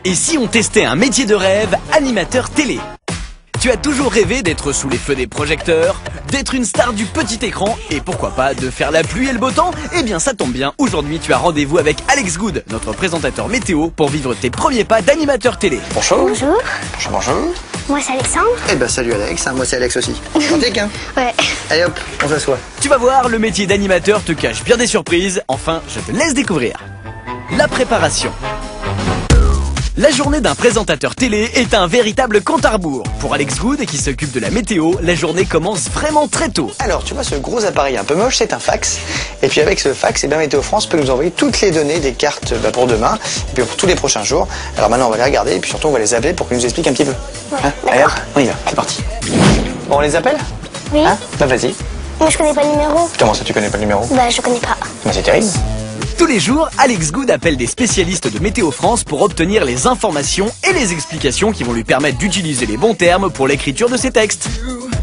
Et si on testait un métier de rêve, animateur télé? Tu as toujours rêvé d'être sous les feux des projecteurs, d'être une star du petit écran et pourquoi pas de faire la pluie et le beau temps? Eh bien ça tombe bien, aujourd'hui tu as rendez-vous avec Alex Good, notre présentateur météo, pour vivre tes premiers pas d'animateur télé. Bonjour. Bonjour. Bonjour, bonjour. Moi c'est Alexandre. Eh ben salut Alex, moi c'est Alex aussi. Enchanté, hein. Ouais. Allez hop, on s'assoit. Tu vas voir, le métier d'animateur te cache bien des surprises. Enfin, je te laisse découvrir. La préparation. La journée d'un présentateur télé est un véritable compte à rebours. Pour Alex Good, qui s'occupe de la météo, la journée commence vraiment très tôt. Alors tu vois ce gros appareil un peu moche, c'est un fax. Et puis avec ce fax, Météo France peut nous envoyer toutes les données des cartes pour demain et puis pour tous les prochains jours. Alors maintenant on va les regarder et puis surtout on va les appeler pour qu'ils nous expliquent un petit peu. Ouais, Allez hop, on y va, c'est parti. Bon, on les appelle? Oui. Bah vas-y. Moi je connais pas le numéro. Comment ça tu connais pas le numéro? Bah je connais pas. Bah c'est terrible. Tous les jours, Alex Good appelle des spécialistes de Météo France pour obtenir les informations et les explications qui vont lui permettre d'utiliser les bons termes pour l'écriture de ses textes.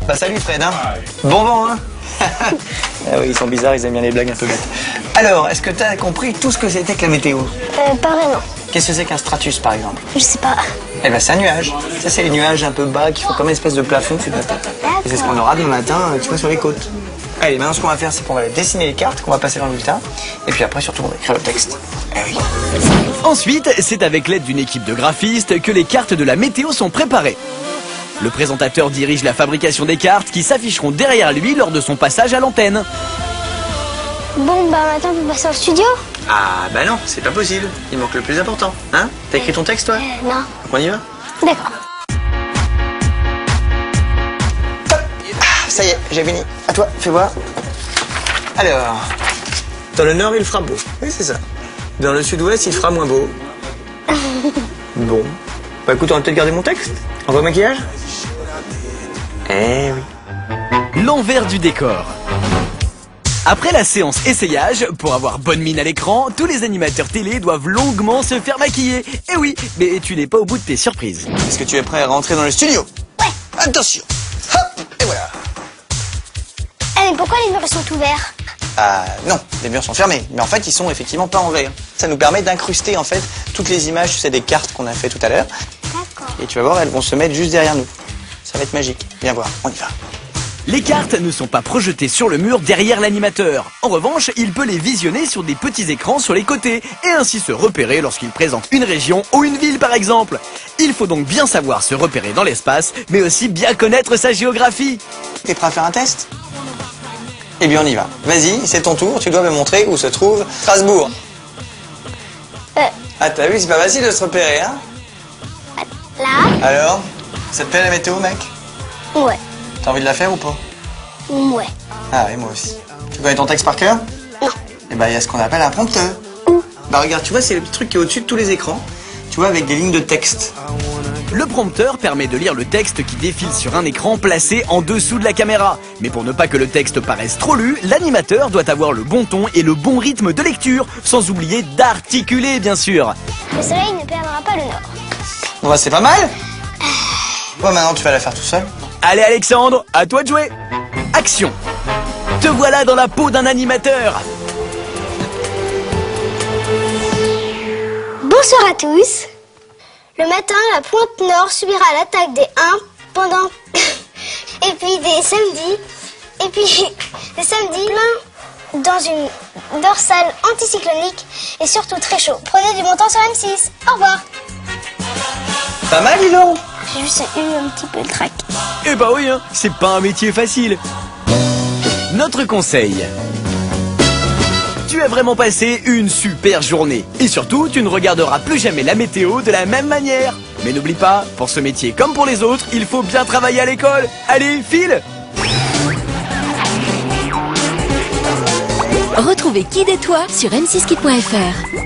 Bah salut Fred, hein. Bon vent, hein. Ah oui, ils sont bizarres, ils aiment bien les blagues un peu bêtes. Alors, est-ce que tu as compris tout ce que c'était que la météo? Pas vraiment. Qu'est-ce que c'est qu'un stratus par exemple? Je sais pas. Eh ben c'est un nuage. Ça c'est les nuages un peu bas qui font comme une espèce de plafond. Et c'est ce qu'on aura demain matin, tu vois, sur les côtes. Allez, maintenant ce qu'on va faire, c'est qu'on va dessiner les cartes, qu'on va passer dans le bulletin. Et puis après, surtout, on va écrire le texte. Eh oui. Ensuite, c'est avec l'aide d'une équipe de graphistes que les cartes de la météo sont préparées. Le présentateur dirige la fabrication des cartes qui s'afficheront derrière lui lors de son passage à l'antenne. Bon bah maintenant on peut passer au studio. Ah bah non, c'est pas possible. Il manque le plus important. Hein? T'as écrit ton texte, toi? Non. Donc on y va? D'accord. Ça y est, j'ai fini. À toi, fais voir. Alors, dans le nord, il fera beau. Oui, c'est ça. Dans le sud-ouest, il fera moins beau. Bon. Bah écoute, on va peut-être garder mon texte. On va au maquillage? Eh oui. L'envers du décor. Après la séance essayage, pour avoir bonne mine à l'écran, tous les animateurs télé doivent longuement se faire maquiller. Eh oui, mais tu n'es pas au bout de tes surprises. Est-ce que tu es prêt à rentrer dans le studio? Ouais. Attention. Hop, et voilà. Eh mais pourquoi les murs sont ouverts? Ah non, les murs sont fermés, mais en fait ils sont effectivement pas en verre. Ça nous permet d'incruster en fait toutes les images, tu sais, des cartes qu'on a fait tout à l'heure. D'accord. Et tu vas voir, elles vont se mettre juste derrière nous. Ça va être magique. Viens voir, on y va. Les cartes ne sont pas projetées sur le mur derrière l'animateur. En revanche, il peut les visionner sur des petits écrans sur les côtés et ainsi se repérer lorsqu'il présente une région ou une ville par exemple. Il faut donc bien savoir se repérer dans l'espace, mais aussi bien connaître sa géographie. T'es prêt à faire un test? Eh bien on y va. Vas-y, c'est ton tour, tu dois me montrer où se trouve Strasbourg. Ah t'as vu, c'est pas facile de se repérer, hein? Là? Alors, ça te plaît la météo, mec? Ouais. T'as envie de la faire ou pas? Ouais. Ah oui, moi aussi. Tu connais ton texte par cœur? Non. Eh ben il y a ce qu'on appelle un prompteur. Bah regarde, tu vois, c'est le petit truc qui est au-dessus de tous les écrans. Tu vois, avec des lignes de texte. Le prompteur permet de lire le texte qui défile sur un écran placé en dessous de la caméra. Mais pour ne pas que le texte paraisse trop lu, l'animateur doit avoir le bon ton et le bon rythme de lecture, sans oublier d'articuler bien sûr. Le soleil ne perdra pas le nord. Bon bah c'est pas mal. Bon maintenant tu vas la faire tout seul. Allez Alexandre, à toi de jouer. Action. Te voilà dans la peau d'un animateur. Bonsoir à tous. Le matin, la pointe nord subira l'attaque des Huns pendant... et puis des samedis... Et puis des samedis plein dans une dorsale anticyclonique et surtout très chaud. Prenez du bon temps sur M6. Au revoir. Pas mal, dis donc. J'ai juste eu un petit peu le trac. Eh bah oui, hein, c'est pas un métier facile. Notre conseil. Tu as vraiment passé une super journée. Et surtout, tu ne regarderas plus jamais la météo de la même manière. Mais n'oublie pas, pour ce métier comme pour les autres, il faut bien travailler à l'école. Allez, file! Retrouvez Kid et toi sur m6kid.fr.